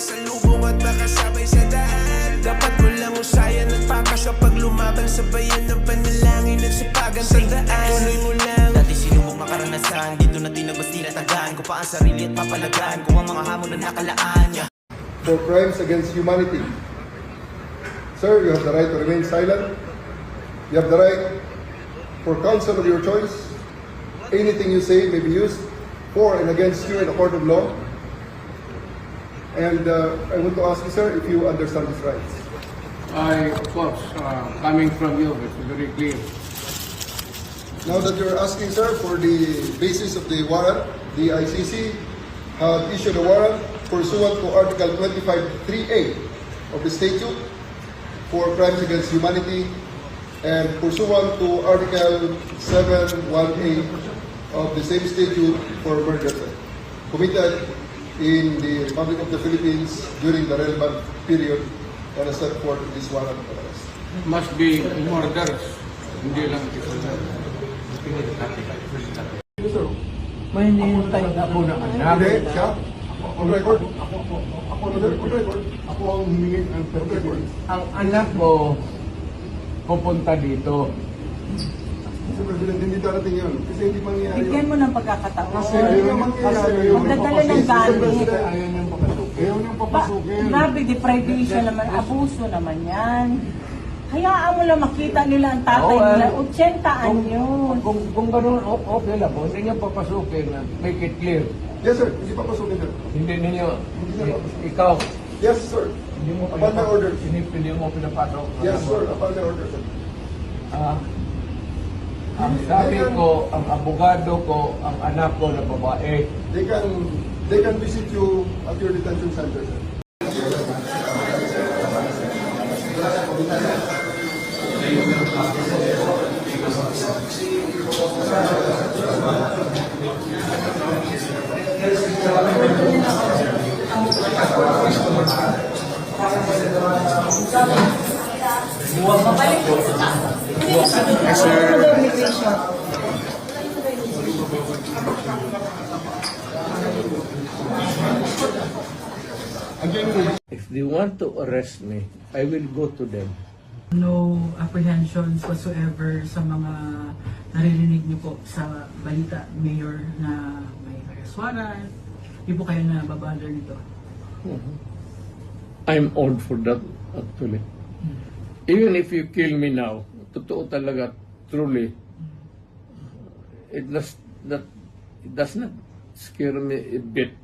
makasalubong at makasabay sa daan. Dapat mo lang usayan at papasya pag lumaban. Sabayan ng panalangin at sipagan sa daan. Tuloy mo lang. Dati sinubok makaranasan, dito na tinagos tinatagaan ko pa ang sarili at papalagaan ko ang mga hamon na nakalaan. For crimes against humanity. Sir, you have the right to remain silent. You have the right for counsel of your choice. Anything you say may be used for and against you in a court of law. And I want to ask you, sir, if you understand these rights. Of course, coming from you, it's very clear. Now that you're asking, sir, for the basis of the warrant, the ICC had issued a warrant pursuant to Article 25(3)(a) of the statute for crimes against humanity and pursuant to Article 7(1)(a) of the same statute for murder committed in the Republic of the Philippines during the relevant period and as set forth in this warrant of arrest. Must be murders, hindi lang ito. Yes, sir. May hinihintay na po na anak. Hindi, siya. On record. Ako on record. Ako ang humingi ng record. Ang anak mo pupunta dito. Mr. President, hindi darating yun. Kasi hindi mangyayari Bigyan yun. mo ng pagkakataon. Kasi ayaw mangyayari yun. Magdadala ng gamit. Ayaw niyang papasukin. Ayaw niyang papasukin. Grabe, deprivation naman. Abuso naman yan. Hayaan mo lang makita nila ang tatay nila. 80 anyos. Kung gano'n, okay lang po. Hindi niyo papasukin. Make it clear. Yes, sir. Hindi papasukin, sir. Hindi ninyo, Hindi na papasukin. ikaw, Yes, sir. hindi mo Upon my order. Hindi mo pinapasok. Yes, sir. Upon my order, sir. Ang sabi ko, ang abogado ko, ang anak ko na babae, They can visit you at your detention center, sir. if they want to arrest me, I will go to them. No apprehensions whatsoever sa mga naririnig niyo po sa balita, Mayor, na may arrest warrant. Hindi po kayo nababother nito. I'm old for that, actually. Even if you kill me now, totoo talaga, truly, it does not scare me a bit.